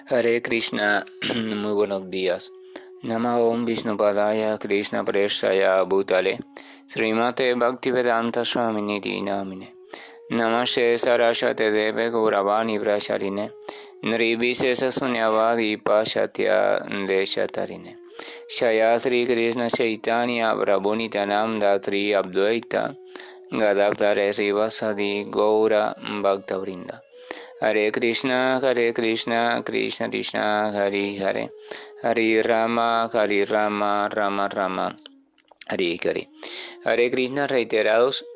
Hare Krishna, muy buenos días. Namo Om Vishnupadaya Krishna Preshaya Bhutale Srimate Bhaktivedanta Swaminiti Namine Namaste Saraswate Deve Gauravani Brasharine Nirvishesha Sunyavadi Pashatya Deshatarine Shayatri Krishna Chaitanya Prabhu Nityananda Tri Abdvaita Gadadhara Srivasadi Gaura Bhaktavrinda Hare Krishna, Krishna Krishna, Hare Hare, Hare Rama, Rama Rama, Hare Hare. Hare Krishna reiterados.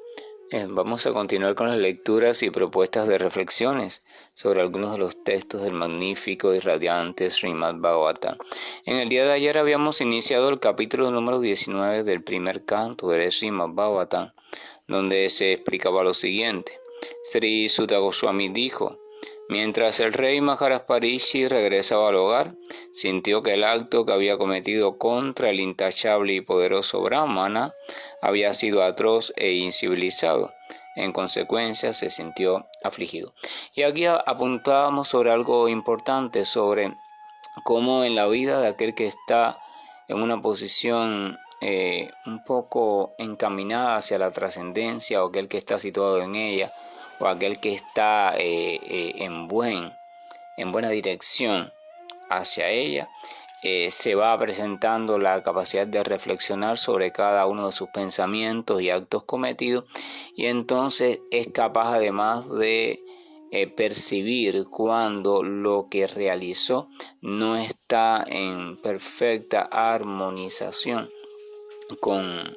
Vamos a continuar con las lecturas y propuestas de reflexiones sobre algunos de los textos del magnífico y radiante Srimad Bhagavatam. En el día de ayer habíamos iniciado el capítulo número 19 del primer canto del Srimad Bhagavatam, donde se explicaba lo siguiente. Sri Sutta Goswami dijo: mientras el rey Maharaj Parishi regresaba al hogar, sintió que el acto que había cometido contra el intachable y poderoso Brahmana había sido atroz e incivilizado. En consecuencia, se sintió afligido. Y aquí apuntábamos sobre algo importante, sobre cómo en la vida de aquel que está en una posición un poco encaminada hacia la trascendencia, o aquel que está situado en ella, o aquel que está en buena dirección hacia ella, se va presentando la capacidad de reflexionar sobre cada uno de sus pensamientos y actos cometidos, y entonces es capaz además de percibir cuando lo que realizó no está en perfecta armonización con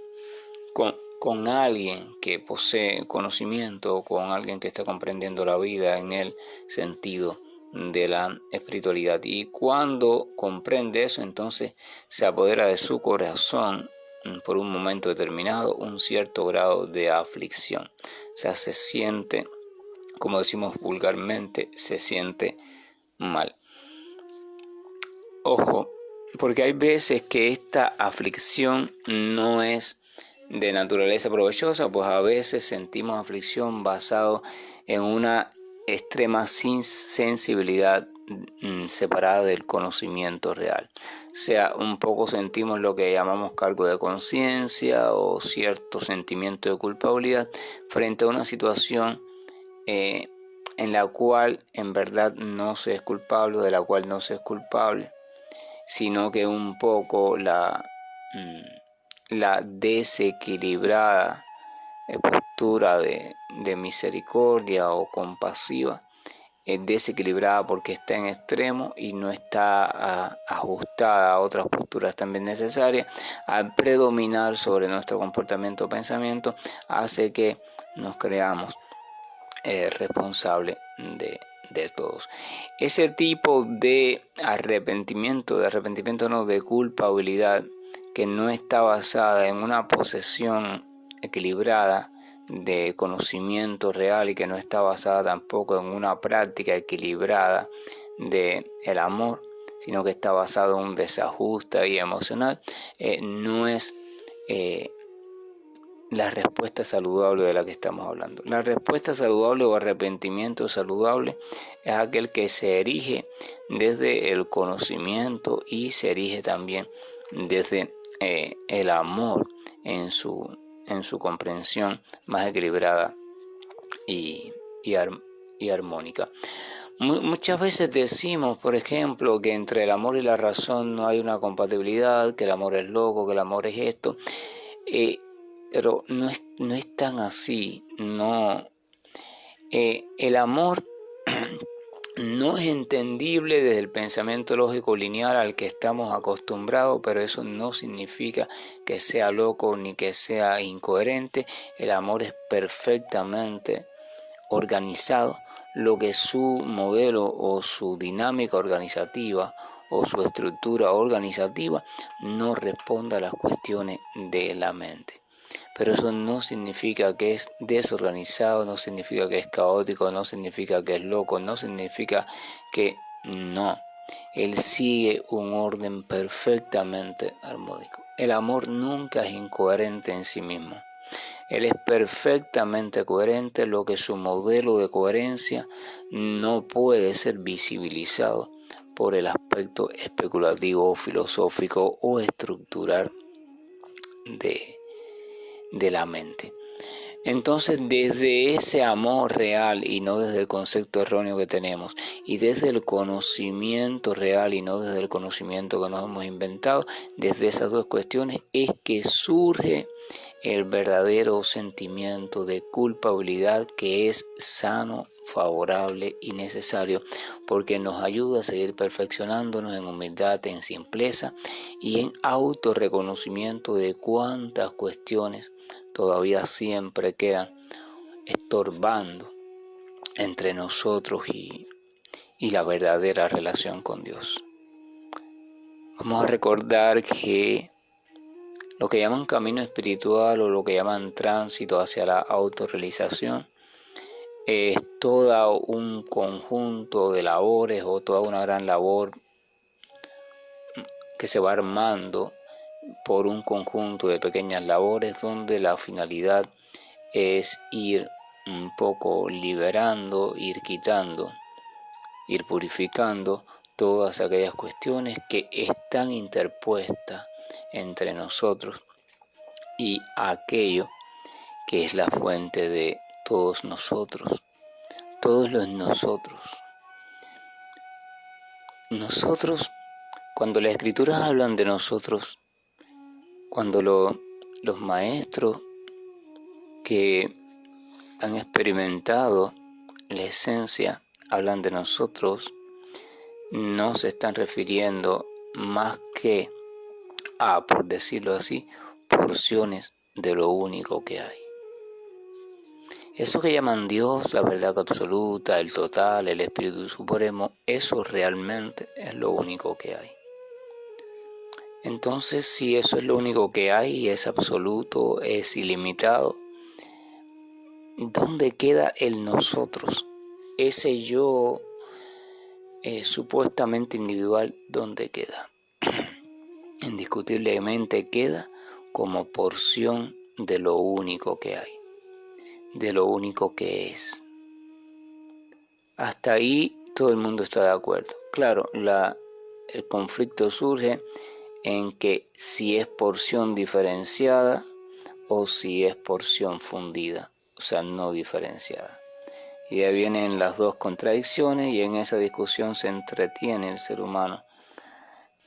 alguien que posee conocimiento, o con alguien que está comprendiendo la vida en el sentido de la espiritualidad. Y cuando comprende eso, entonces se apodera de su corazón por un momento determinado un cierto grado de aflicción. O sea, se siente, como decimos vulgarmente, se siente mal. Ojo, porque hay veces que esta aflicción no es de naturaleza provechosa, pues a veces sentimos aflicción basado en una extrema sensibilidad separada del conocimiento real. O sea, un poco sentimos lo que llamamos cargo de conciencia o cierto sentimiento de culpabilidad frente a una situación en la cual en verdad no se es culpable, de la cual no se es culpable, sino que un poco la desequilibrada postura de misericordia o compasiva es desequilibrada porque está en extremo y no está ajustada a otras posturas también necesarias. Al predominar sobre nuestro comportamiento o pensamiento, hace que nos creamos responsables de todos. Ese tipo de arrepentimiento de culpabilidad, que no está basada en una posesión equilibrada de conocimiento real, y que no está basada tampoco en una práctica equilibrada de el amor, sino que está basado en un desajuste y emocional, no es la respuesta saludable de la que estamos hablando. La respuesta saludable o arrepentimiento saludable es aquel que se erige desde el conocimiento y se erige también desde el amor en su comprensión más equilibrada y armónica. Muchas veces decimos, por ejemplo, que entre el amor y la razón no hay una compatibilidad, que el amor es loco, que el amor es esto, pero no es tan así. No, el amor no es entendible desde el pensamiento lógico lineal al que estamos acostumbrados, pero eso no significa que sea loco ni que sea incoherente. El amor es perfectamente organizado, lo que su modelo o su dinámica organizativa o su estructura organizativa no responda a las cuestiones de la mente. Pero eso no significa que es desorganizado, no significa que es caótico, no significa que es loco, no significa que no. Él sigue un orden perfectamente armónico. El amor nunca es incoherente en sí mismo. Él es perfectamente coherente, lo que su modelo de coherencia no puede ser visibilizado por el aspecto especulativo, filosófico o estructural de la mente. Entonces, desde ese amor real y no desde el concepto erróneo que tenemos, y desde el conocimiento real y no desde el conocimiento que nos hemos inventado, desde esas dos cuestiones es que surge el verdadero sentimiento de culpabilidad, que es sano, favorable y necesario, porque nos ayuda a seguir perfeccionándonos en humildad, en simpleza y en autorreconocimiento de cuántas cuestiones todavía siempre quedan estorbando entre nosotros y la verdadera relación con Dios. Vamos a recordar que lo que llaman camino espiritual o lo que llaman tránsito hacia la autorrealización es todo un conjunto de labores o toda una gran labor que se va armando por un conjunto de pequeñas labores donde la finalidad es ir un poco liberando, ir quitando, ir purificando todas aquellas cuestiones que están interpuestas entre nosotros y aquello que es la fuente de todos nosotros, todos los nosotros. Nosotros, cuando las escrituras hablan de nosotros, cuando los maestros que han experimentado la esencia hablan de nosotros, no se están refiriendo más que a, por decirlo así, porciones de lo único que hay. Eso que llaman Dios, la verdad absoluta, el total, el Espíritu Supremo, eso realmente es lo único que hay. Entonces, si eso es lo único que hay, es absoluto, es ilimitado, ¿dónde queda el nosotros? Ese yo supuestamente individual, ¿dónde queda? Indiscutiblemente queda como porción de lo único que hay, de lo único que es. Hasta ahí todo el mundo está de acuerdo. Claro, el conflicto surge en que si es porción diferenciada o si es porción fundida, o sea, no diferenciada. Y ahí vienen las dos contradicciones y en esa discusión se entretiene el ser humano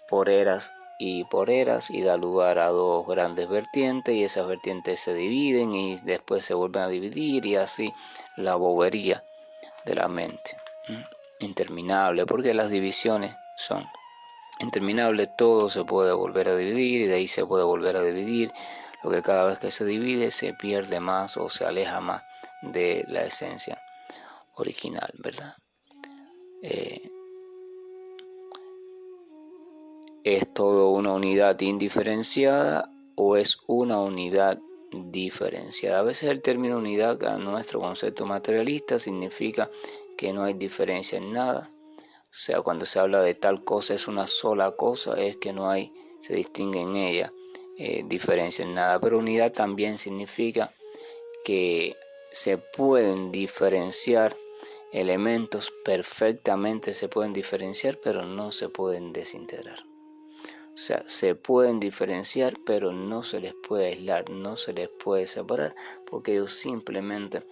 por eras y da lugar a dos grandes vertientes y esas vertientes se dividen y después se vuelven a dividir y así la bobería de la mente. Interminable, porque las divisiones son interminables, todo se puede volver a dividir y de ahí se puede volver a dividir, lo que cada vez que se divide se pierde más o se aleja más de la esencia original, ¿verdad? ¿Es todo una unidad indiferenciada o es una unidad diferenciada? A veces el término unidad, a nuestro concepto materialista, significa que no hay diferencia en nada. O sea, cuando se habla de tal cosa es una sola cosa, es que no hay, se distingue en ella diferencia en nada. Pero unidad también significa que se pueden diferenciar elementos, perfectamente se pueden diferenciar, pero no se pueden desintegrar. O sea, se pueden diferenciar, pero no se les puede aislar, no se les puede separar, porque ellos simplemente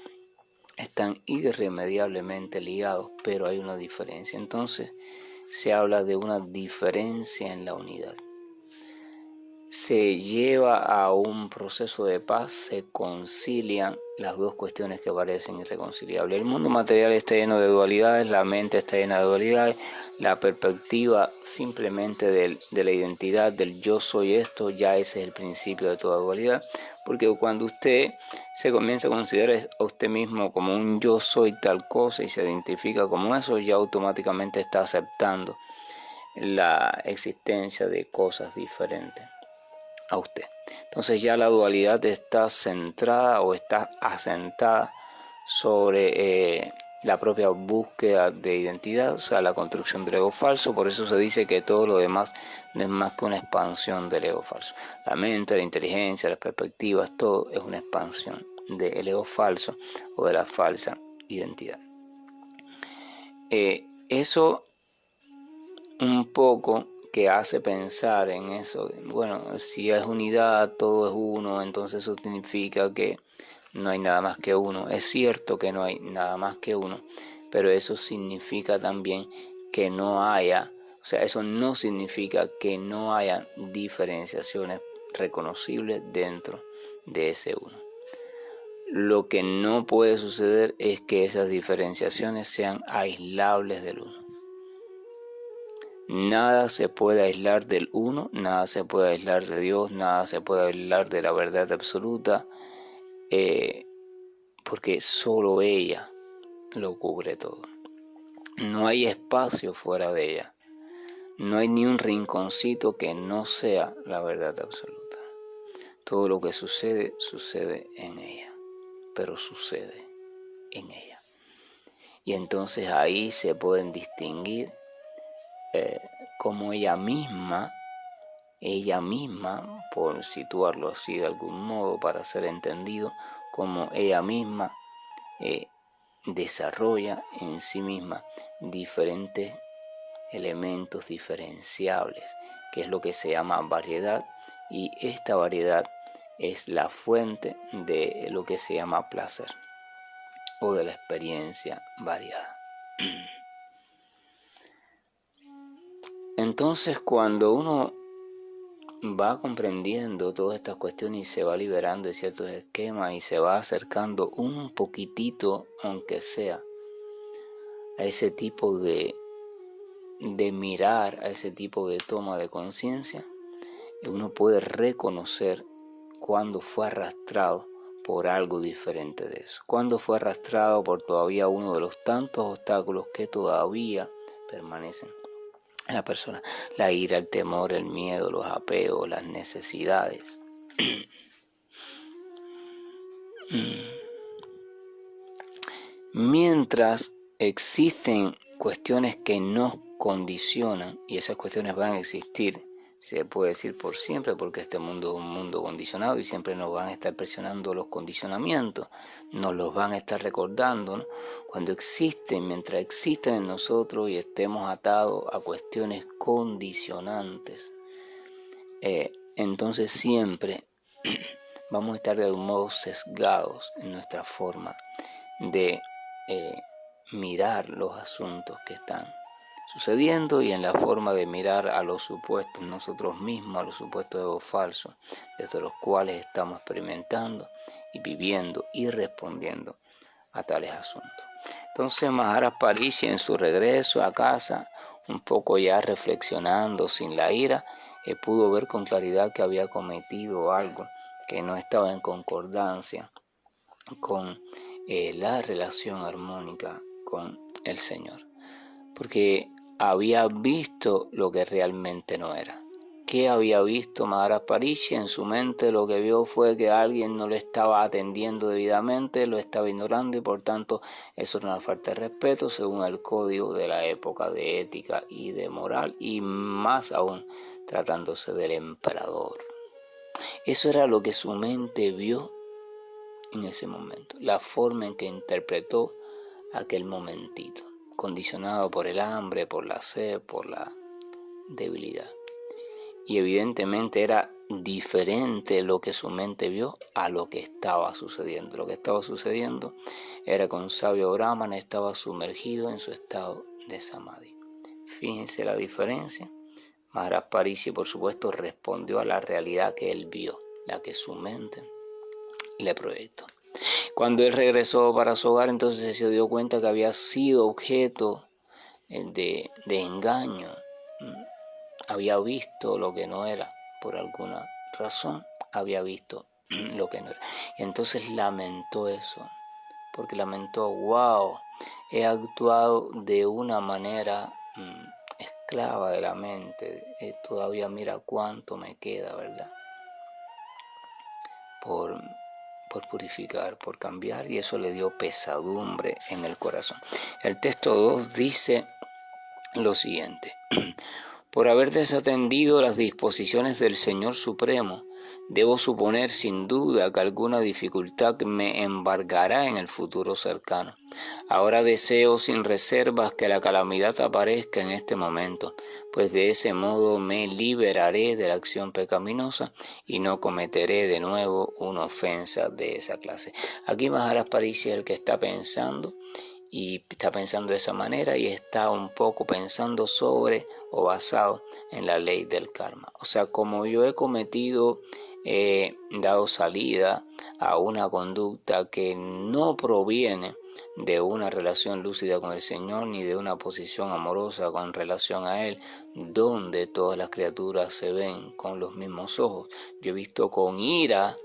están irremediablemente ligados, pero hay una diferencia. Entonces, se habla de una diferencia en la unidad. Se lleva a un proceso de paz, se concilian las dos cuestiones que parecen irreconciliables. El mundo material está lleno de dualidades, la mente está llena de dualidades, la perspectiva simplemente de la identidad, del yo soy esto, ya ese es el principio de toda dualidad, porque cuando usted se comienza a considerar a usted mismo como un yo soy tal cosa y se identifica como eso, ya automáticamente está aceptando la existencia de cosas diferentes a usted. Entonces ya la dualidad está centrada o está asentada sobre la propia búsqueda de identidad, o sea, la construcción del ego falso. Por eso se dice que todo lo demás no es más que una expansión del ego falso. La mente, la inteligencia, las perspectivas, todo es una expansión del ego falso o de la falsa identidad. Eso un poco que hace pensar en eso. Bueno, si es unidad, todo es uno, entonces eso significa que no hay nada más que uno. Es cierto que no hay nada más que uno, pero eso significa también que no haya, o sea, eso no significa que no haya diferenciaciones reconocibles dentro de ese uno. Lo que no puede suceder es que esas diferenciaciones sean aislables del uno. Nada se puede aislar del uno, nada se puede aislar de Dios, nada se puede aislar de la verdad absoluta, porque solo ella lo cubre todo. No hay espacio fuera de ella, no hay ni un rinconcito que no sea la verdad absoluta. Todo lo que sucede, sucede en ella, pero sucede en ella. Y entonces ahí se pueden distinguir como ella misma, por situarlo así de algún modo para ser entendido, como ella misma desarrolla en sí misma diferentes elementos diferenciables, que es lo que se llama variedad, y esta variedad es la fuente de lo que se llama placer o de la experiencia variada. Entonces, cuando uno va comprendiendo todas estas cuestiones y se va liberando de ciertos esquemas y se va acercando un poquitito, aunque sea, a ese tipo de mirar, a ese tipo de toma de conciencia, uno puede reconocer cuando fue arrastrado por algo diferente de eso, cuando fue arrastrado por todavía uno de los tantos obstáculos que todavía permanecen en la persona: la ira, el temor, el miedo, los apegos, las necesidades. Mientras existen cuestiones que nos condicionan, y esas cuestiones van a existir, se puede decir por siempre, porque este mundo es un mundo condicionado y siempre nos van a estar presionando los condicionamientos, nos los van a estar recordando, ¿no? Cuando existen, mientras existan en nosotros y estemos atados a cuestiones condicionantes, entonces siempre vamos a estar de algún modo sesgados en nuestra forma de mirar los asuntos que están sucediendo y en la forma de mirar a los supuestos nosotros mismos, a los supuestos egos falsos, desde los cuales estamos experimentando y viviendo y respondiendo a tales asuntos. Entonces Maharaj Parishi, en su regreso a casa, un poco ya reflexionando sin la ira, pudo ver con claridad que había cometido algo que no estaba en concordancia con la relación armónica con el Señor, porque había visto lo que realmente no era. ¿Qué había visto Maharaj Parishi? En su mente lo que vio fue que alguien no lo estaba atendiendo debidamente, lo estaba ignorando, y por tanto eso era una falta de respeto según el código de la época de ética y de moral, y más aún tratándose del emperador. Eso era lo que su mente vio en ese momento, la forma en que interpretó aquel momentito, condicionado por el hambre, por la sed, por la debilidad. Y evidentemente era diferente lo que su mente vio a lo que estaba sucediendo. Lo que estaba sucediendo era que un sabio brahmana estaba sumergido en su estado de samadhi. Fíjense la diferencia. Maharaj Parishi, por supuesto, respondió a la realidad que él vio, la que su mente le proyectó. Cuando él regresó para su hogar, entonces se dio cuenta que había sido objeto de engaño. Había visto lo que no era, por alguna razón había visto lo que no era. Y entonces lamentó eso, porque lamentó: wow, he actuado de una manera esclava de la mente, todavía mira cuánto me queda, ¿verdad? Por purificar, por cambiar, y eso le dio pesadumbre en el corazón. El texto 2 dice lo siguiente: por haber desatendido las disposiciones del Señor Supremo, Debo suponer sin duda que alguna dificultad me embargará en el futuro cercano. Ahora deseo sin reservas que la calamidad aparezca en este momento, pues de ese modo me liberaré de la acción pecaminosa y no cometeré de nuevo una ofensa de esa clase. Aquí Maharaj Pariksit es el que está pensando, y está pensando de esa manera y está un poco pensando sobre o basado en la ley del karma. O sea, como yo he cometido, dado salida a una conducta que no proviene de una relación lúcida con el Señor ni de una posición amorosa con relación a Él, donde todas las criaturas se ven con los mismos ojos. Yo he visto con ira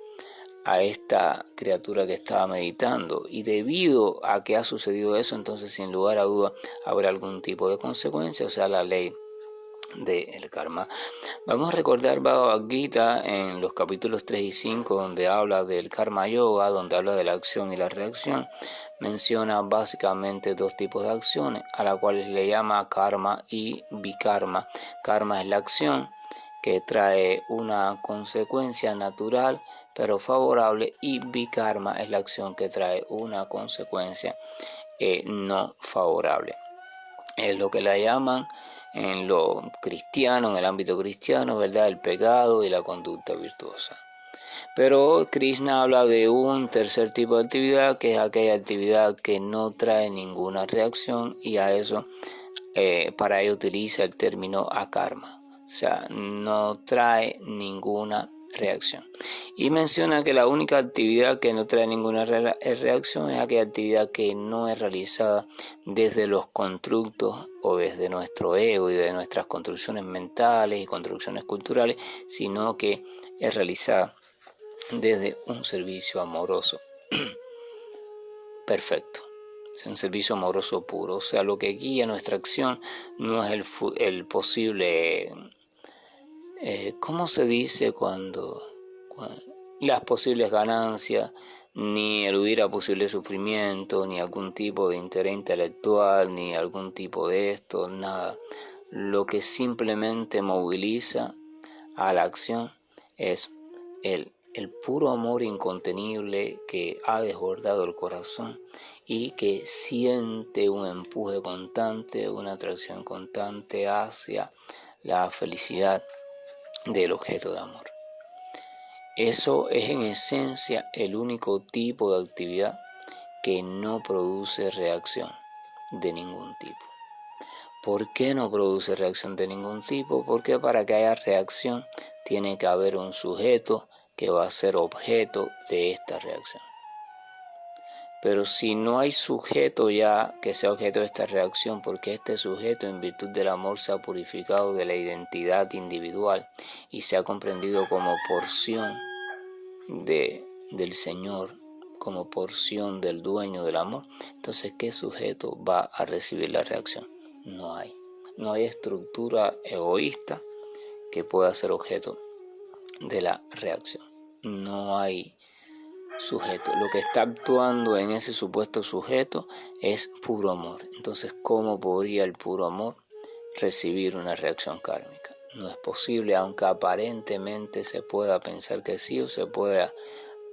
a esta criatura que estaba meditando, y debido a que ha sucedido eso, entonces sin lugar a duda habrá algún tipo de consecuencia, o sea, la ley del karma. Vamos a recordar Bhagavad Gita en los capítulos 3 y 5, donde habla del karma yoga, donde habla de la acción y la reacción. Menciona básicamente dos tipos de acciones, a las cuales le llama karma y vikarma. Karma es la acción que trae una consecuencia natural pero favorable, y vikarma es la acción que trae una consecuencia no favorable. Es lo que la llaman en lo cristiano, en el ámbito cristiano, ¿verdad?, el pecado y la conducta virtuosa. Pero Krishna habla de un tercer tipo de actividad, que es aquella actividad que no trae ninguna reacción, y a eso, para ello utiliza el término akarma, o sea, no trae ninguna reacción. Y menciona que la única actividad que no trae ninguna reacción es aquella actividad que no es realizada desde los constructos o desde nuestro ego y de nuestras construcciones mentales y construcciones culturales, sino que es realizada desde un servicio amoroso perfecto, es un servicio amoroso puro. O sea, lo que guía nuestra acción no es el posible, ¿cómo se dice cuando las posibles ganancias, ni el huir a posible sufrimiento, ni algún tipo de interés intelectual, ni algún tipo de esto, nada? Lo que simplemente moviliza a la acción es el puro amor incontenible que ha desbordado el corazón y que siente un empuje constante, una atracción constante hacia la felicidad del objeto de amor. Eso es en esencia el único tipo de actividad que no produce reacción de ningún tipo. ¿Por qué no produce reacción de ningún tipo? Porque para que haya reacción tiene que haber un sujeto que va a ser objeto de esta reacción. Pero si no hay sujeto ya que sea objeto de esta reacción, porque este sujeto en virtud del amor se ha purificado de la identidad individual y se ha comprendido como porción del Señor, como porción del dueño del amor, entonces ¿qué sujeto va a recibir la reacción? No hay. No hay estructura egoísta que pueda ser objeto de la reacción. No hay sujeto. Lo que está actuando en ese supuesto sujeto es puro amor. Entonces, ¿cómo podría el puro amor recibir una reacción kármica? No es posible, aunque aparentemente se pueda pensar que sí o se pueda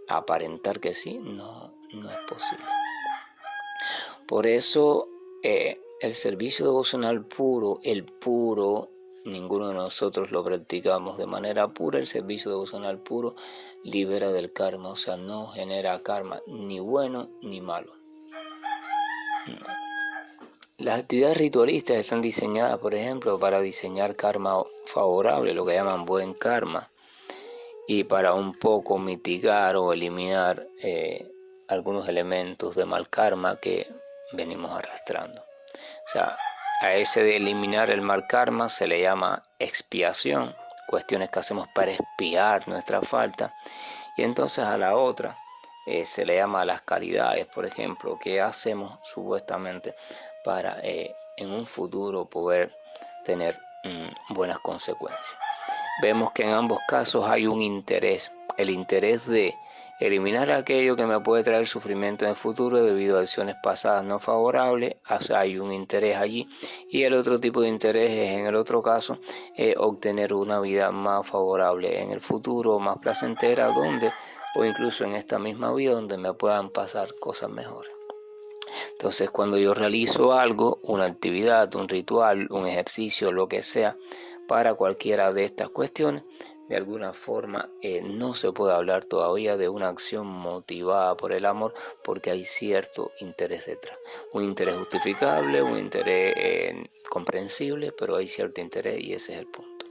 aparentar que sí, no es posible. Por eso el servicio devocional puro, el puro, ninguno de nosotros lo practicamos de manera pura. El servicio devocional puro libera del karma, o sea, no genera karma ni bueno ni malo. Las actividades ritualistas están diseñadas, por ejemplo, para diseñar karma favorable, lo que llaman buen karma, y para un poco mitigar o eliminar algunos elementos de mal karma que venimos arrastrando. O sea, a ese de eliminar el mal karma se le llama expiación, cuestiones que hacemos para expiar nuestra falta. Y entonces a la otra se le llama las caridades, por ejemplo, que hacemos supuestamente para en un futuro poder tener buenas consecuencias. Vemos que en ambos casos hay un interés, el interés de eliminar aquello que me puede traer sufrimiento en el futuro debido a acciones pasadas no favorables. O sea, hay un interés allí, y el otro tipo de interés es, en el otro caso, obtener una vida más favorable en el futuro, más placentera, donde, o incluso en esta misma vida, donde me puedan pasar cosas mejores. Entonces, cuando yo realizo algo, una actividad, un ritual, un ejercicio, lo que sea, para cualquiera de estas cuestiones, de alguna forma no se puede hablar todavía de una acción motivada por el amor, porque hay cierto interés detrás. Un interés justificable, un interés comprensible, pero hay cierto interés, y ese es el punto.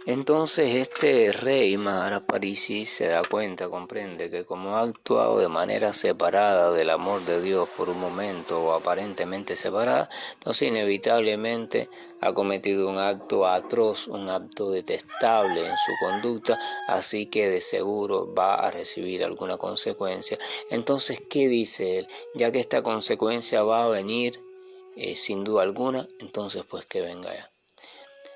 Entonces este rey Mahara Parisi se da cuenta, comprende que como ha actuado de manera separada del amor de Dios por un momento, o aparentemente separada, entonces inevitablemente ha cometido un acto atroz, un acto detestable en su conducta, así que de seguro va a recibir alguna consecuencia. Entonces, ¿qué dice él? Ya que esta consecuencia va a venir sin duda alguna, entonces pues que venga ya.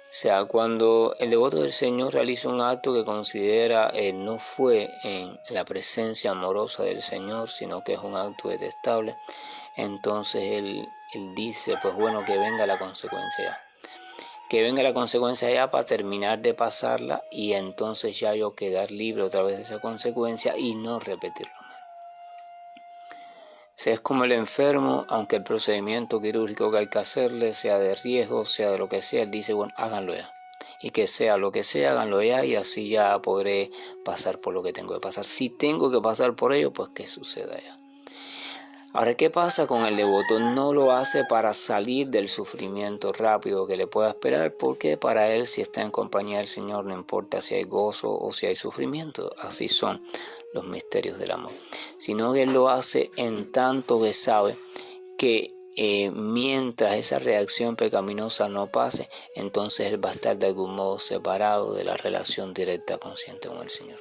O sea, cuando el devoto del Señor realiza un acto que considera no fue en la presencia amorosa del Señor, sino que es un acto detestable, entonces él dice, pues bueno, que venga la consecuencia ya. Que venga la consecuencia ya para terminar de pasarla, y entonces ya yo quedar libre otra vez de esa consecuencia y no repetirlo. O sea, es como el enfermo, aunque el procedimiento quirúrgico que hay que hacerle sea de riesgo, sea de lo que sea, él dice, bueno, háganlo ya. Y que sea lo que sea, háganlo ya, y así ya podré pasar por lo que tengo que pasar. Si tengo que pasar por ello, pues que suceda ya. Ahora, ¿qué pasa con el devoto? No lo hace para salir del sufrimiento rápido que le pueda esperar, porque para él, si está en compañía del Señor, no importa si hay gozo o si hay sufrimiento. Así son los misterios del amor. Sino que él lo hace en tanto que sabe que mientras esa reacción pecaminosa no pase, entonces él va a estar de algún modo separado de la relación directa consciente con el Señor.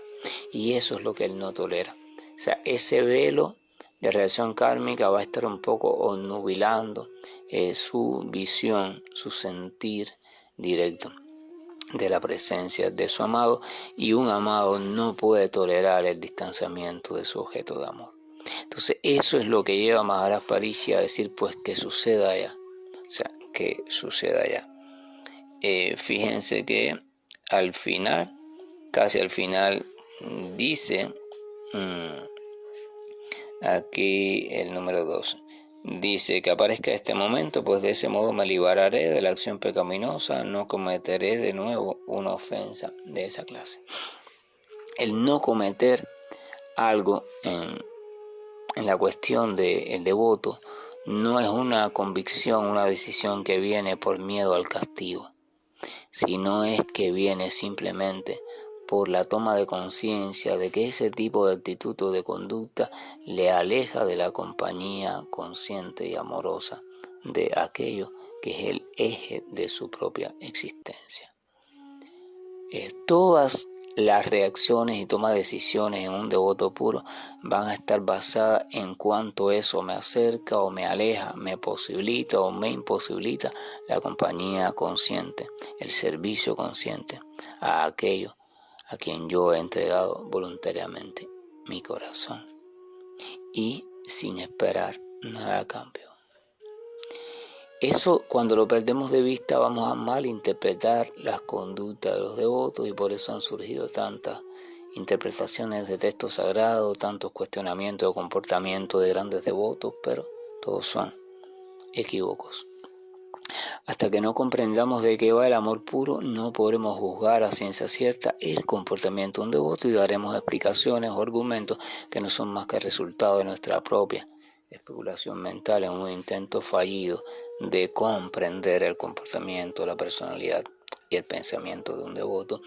Y eso es lo que él no tolera. O sea, ese velo de relación kármica va a estar un poco obnubilando su visión, su sentir directo de la presencia de su amado, y un amado no puede tolerar el distanciamiento de su objeto de amor. Entonces eso es lo que lleva a Maharaj Parisi a decir, pues que suceda ya, o sea, que suceda ya. Fíjense que al final, casi al final, dice aquí el número 2, dice que aparezca este momento, pues de ese modo me libraré de la acción pecaminosa, no cometeré de nuevo una ofensa de esa clase. El no cometer algo en la cuestión del devoto no es una convicción, una decisión que viene por miedo al castigo, sino es que viene simplemente por la toma de conciencia de que ese tipo de actitud o de conducta le aleja de la compañía consciente y amorosa de aquello que es el eje de su propia existencia. Todas las reacciones y toma de decisiones en un devoto puro van a estar basadas en cuánto eso me acerca o me aleja, me posibilita o me imposibilita la compañía consciente, el servicio consciente a aquello a quien yo he entregado voluntariamente mi corazón y sin esperar nada a cambio. Eso, cuando lo perdemos de vista, vamos a malinterpretar las conductas de los devotos, y por eso han surgido tantas interpretaciones de textos sagrados, tantos cuestionamientos de comportamiento de grandes devotos, pero todos son equívocos. Hasta que no comprendamos de qué va el amor puro, no podremos juzgar a ciencia cierta el comportamiento de un devoto, y daremos explicaciones o argumentos que no son más que resultado de nuestra propia especulación mental en un intento fallido de comprender el comportamiento, la personalidad y el pensamiento de un devoto.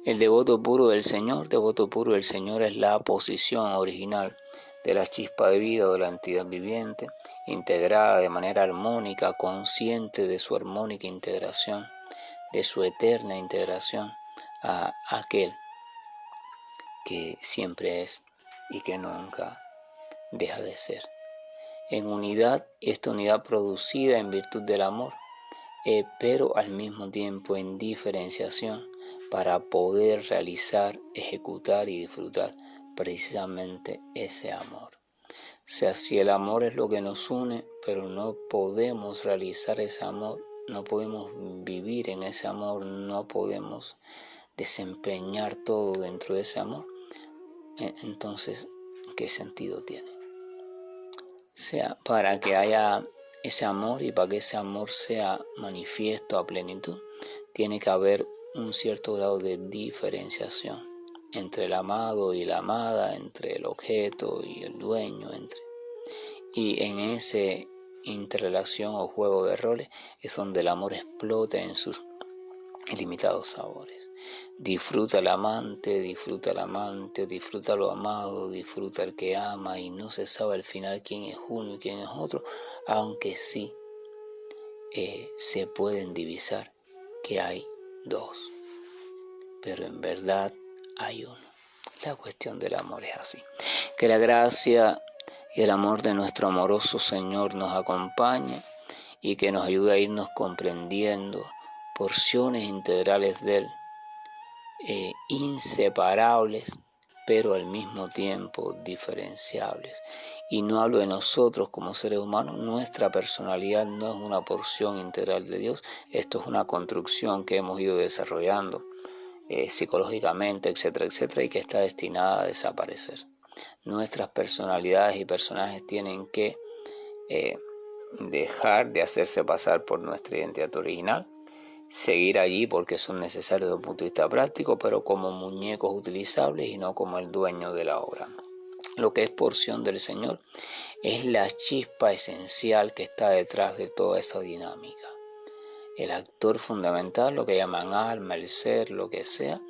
El devoto puro del Señor, devoto puro del Señor es la posición original de la chispa de vida o de la entidad viviente, integrada de manera armónica, consciente de su armónica integración, de su eterna integración a aquel que siempre es y que nunca deja de ser. En unidad, esta unidad producida en virtud del amor, pero al mismo tiempo en diferenciación, para poder realizar, ejecutar y disfrutar precisamente ese amor. O sea, si el amor es lo que nos une, pero no podemos realizar ese amor, no podemos vivir en ese amor, no podemos desempeñar todo dentro de ese amor, entonces, ¿qué sentido tiene? O sea, para que haya ese amor y para que ese amor sea manifiesto a plenitud, tiene que haber un cierto grado de diferenciación entre el amado y la amada, entre el objeto y el dueño, y en ese interrelación o juego de roles es donde el amor explota en sus ilimitados sabores. Disfruta el amante, disfruta el amante, disfruta lo amado, disfruta el que ama, y no se sabe al final quién es uno y quién es otro, aunque sí se pueden divisar que hay dos, pero en verdad hay uno. La cuestión del amor es así. Que la gracia y el amor de nuestro amoroso Señor nos acompañe y que nos ayude a irnos comprendiendo porciones integrales de Él, inseparables, pero al mismo tiempo diferenciables. Y no hablo de nosotros como seres humanos, nuestra personalidad no es una porción integral de Dios, esto es una construcción que hemos ido desarrollando psicológicamente, etcétera, etcétera, y que está destinada a desaparecer. Nuestras personalidades y personajes tienen que dejar de hacerse pasar por nuestra identidad original, seguir allí porque son necesarios desde el punto de vista práctico, pero como muñecos utilizables y no como el dueño de la obra. Lo que es porción del Señor es la chispa esencial que está detrás de toda esa dinámica. El actor fundamental, lo que llaman alma, el ser, lo que sea,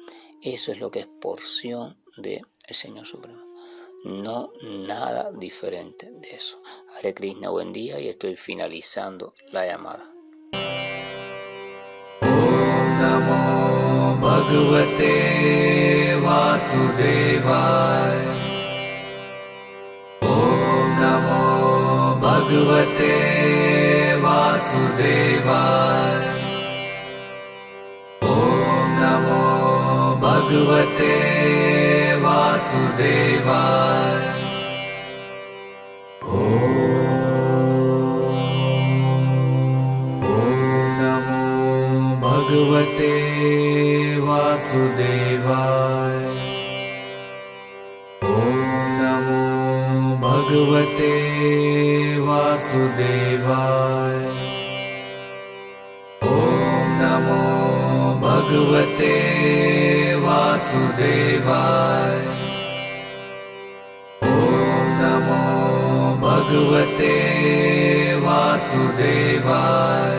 eso es lo que es porción del Señor Supremo. No nada diferente de eso. Hare Krishna, buen día, y estoy finalizando la llamada. Om Namo Bhagavate Vasudevaya. Om Namo Bhagavate Vasudevaya. Om Namo Bhagavate Vasudevaya. Bhagavate Vasudevaya. Om Namo Bhagavate Vasudevaya. Om Namo Bhagavate Vasudevaya. Om Namo Bhagavate Vasudevaya.